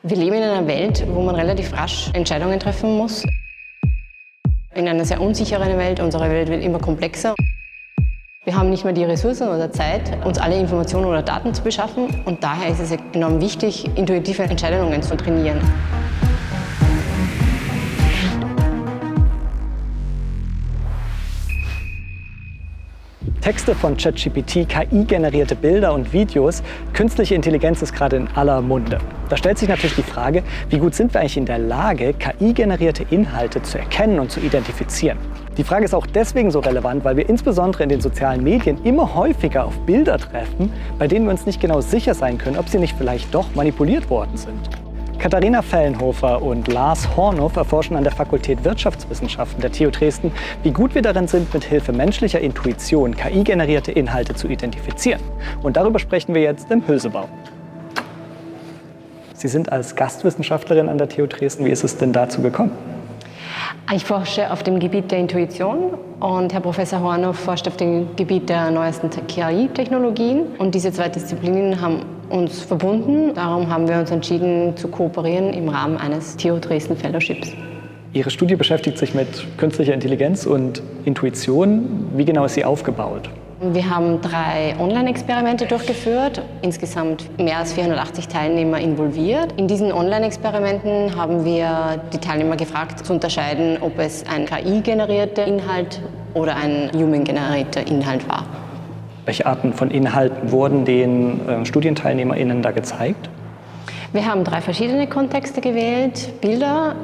Wir leben in einer Welt, wo man relativ rasch Entscheidungen treffen muss. In einer sehr unsicheren Welt. Unsere Welt wird immer komplexer. Wir haben nicht mehr die Ressourcen oder Zeit, uns alle Informationen oder Daten zu beschaffen. Und daher ist es enorm wichtig, intuitive Entscheidungen zu trainieren. Texte von ChatGPT, KI-generierte Bilder und Videos, künstliche Intelligenz ist gerade in aller Munde. Da stellt sich natürlich die Frage, wie gut sind wir eigentlich in der Lage, KI-generierte Inhalte zu erkennen und zu identifizieren? Die Frage ist auch deswegen so relevant, weil wir insbesondere in den sozialen Medien immer häufiger auf Bilder treffen, bei denen wir uns nicht genau sicher sein können, ob sie nicht vielleicht doch manipuliert worden sind. Katharina Fellenhofer und Lars Hornow erforschen an der Fakultät Wirtschaftswissenschaften der TU Dresden, wie gut wir darin sind, mit Hilfe menschlicher Intuition KI-generierte Inhalte zu identifizieren. Und darüber sprechen wir jetzt im Hülsebau. Sie sind als Gastwissenschaftlerin an der TU Dresden. Wie ist es denn dazu gekommen? Ich forsche auf dem Gebiet der Intuition und Herr Professor Hornow forscht auf dem Gebiet der neuesten KI-Technologien. Und diese zwei Disziplinen haben uns verbunden. Darum haben wir uns entschieden zu kooperieren im Rahmen eines TU Dresden Fellowships. Ihre Studie beschäftigt sich mit künstlicher Intelligenz und Intuition. Wie genau ist sie aufgebaut? Wir haben 3 Online-Experimente durchgeführt, insgesamt mehr als 480 Teilnehmer involviert. In diesen Online-Experimenten haben wir die Teilnehmer gefragt, zu unterscheiden, ob es ein KI-generierter Inhalt oder ein human-generierter Inhalt war. Welche Arten von Inhalten wurden den StudienteilnehmerInnen da gezeigt? Wir haben 3 verschiedene Kontexte gewählt: Bilder,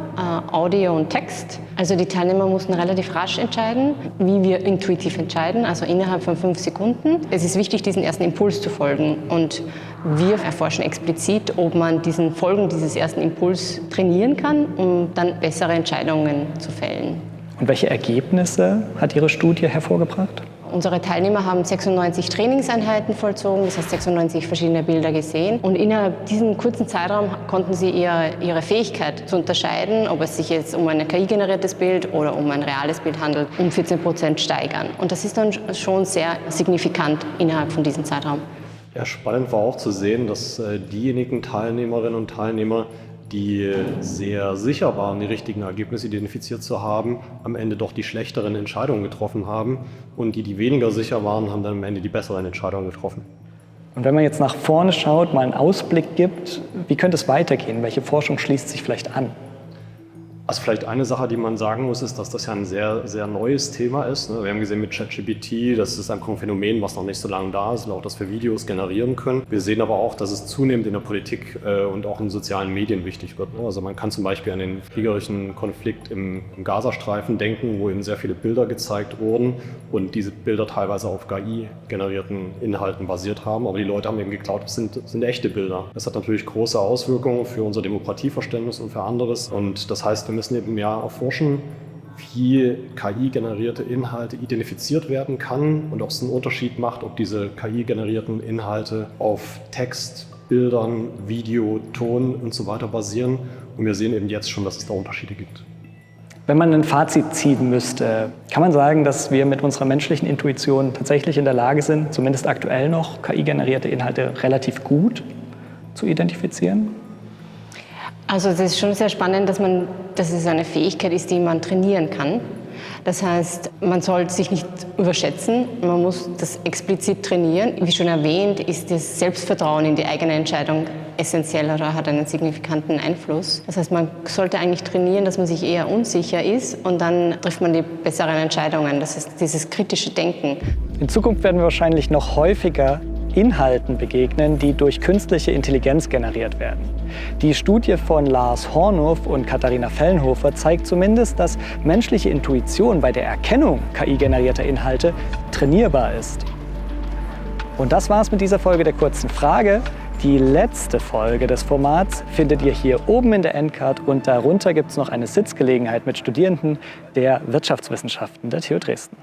Audio und Text. Also die Teilnehmer mussten relativ rasch entscheiden, wie wir intuitiv entscheiden, also innerhalb von 5 Sekunden. Es ist wichtig, diesen ersten Impuls zu folgen. Und wir erforschen explizit, ob man diesen Folgen dieses ersten Impuls trainieren kann, um dann bessere Entscheidungen zu fällen. Und welche Ergebnisse hat Ihre Studie hervorgebracht? Unsere Teilnehmer haben 96 Trainingseinheiten vollzogen, das heißt 96 verschiedene Bilder gesehen. Und innerhalb diesem kurzen Zeitraum konnten sie ihre Fähigkeit zu unterscheiden, ob es sich jetzt um ein KI-generiertes Bild oder um ein reales Bild handelt, um 14% steigern. Und das ist dann schon sehr signifikant innerhalb von diesem Zeitraum. Ja, spannend war auch zu sehen, dass diejenigen Teilnehmerinnen und Teilnehmer, die sehr sicher waren, die richtigen Ergebnisse identifiziert zu haben, am Ende doch die schlechteren Entscheidungen getroffen haben. Und die weniger sicher waren, haben dann am Ende die besseren Entscheidungen getroffen. Und wenn man jetzt nach vorne schaut, mal einen Ausblick gibt, wie könnte es weitergehen? Welche Forschung schließt sich vielleicht an? Also vielleicht eine Sache, die man sagen muss, ist, dass das ja ein sehr, sehr neues Thema ist. Wir haben gesehen mit ChatGPT, das ist einfach ein Phänomen, was noch nicht so lange da ist, auch dass wir Videos generieren können. Wir sehen aber auch, dass es zunehmend in der Politik und auch in sozialen Medien wichtig wird. Also man kann zum Beispiel an den kriegerischen Konflikt im Gazastreifen denken, wo eben sehr viele Bilder gezeigt wurden und diese Bilder teilweise auf KI-generierten Inhalten basiert haben. Aber die Leute haben eben geglaubt, das sind echte Bilder. Das hat natürlich große Auswirkungen für unser Demokratieverständnis und für anderes. Und das heißt, wir müssen eben mehr erforschen, wie KI-generierte Inhalte identifiziert werden kann und ob es einen Unterschied macht, ob diese KI-generierten Inhalte auf Text, Bildern, Video, Ton und so weiter basieren. Und wir sehen eben jetzt schon, dass es da Unterschiede gibt. Wenn man ein Fazit ziehen müsste, kann man sagen, dass wir mit unserer menschlichen Intuition tatsächlich in der Lage sind, zumindest aktuell noch KI-generierte Inhalte relativ gut zu identifizieren? Also es ist schon sehr spannend, dass es eine Fähigkeit ist, die man trainieren kann. Das heißt, man sollte sich nicht überschätzen, man muss das explizit trainieren. Wie schon erwähnt, ist das Selbstvertrauen in die eigene Entscheidung essentiell oder hat einen signifikanten Einfluss. Das heißt, man sollte eigentlich trainieren, dass man sich eher unsicher ist und dann trifft man die besseren Entscheidungen. Das ist dieses kritische Denken. In Zukunft werden wir wahrscheinlich noch häufiger Inhalten begegnen, die durch künstliche Intelligenz generiert werden. Die Studie von Lars Hornow und Katharina Fellenhofer zeigt zumindest, dass menschliche Intuition bei der Erkennung KI-generierter Inhalte trainierbar ist. Und das war's mit dieser Folge der kurzen Frage. Die letzte Folge des Formats findet ihr hier oben in der Endcard und darunter gibt es noch eine Sitzgelegenheit mit Studierenden der Wirtschaftswissenschaften der TU Dresden.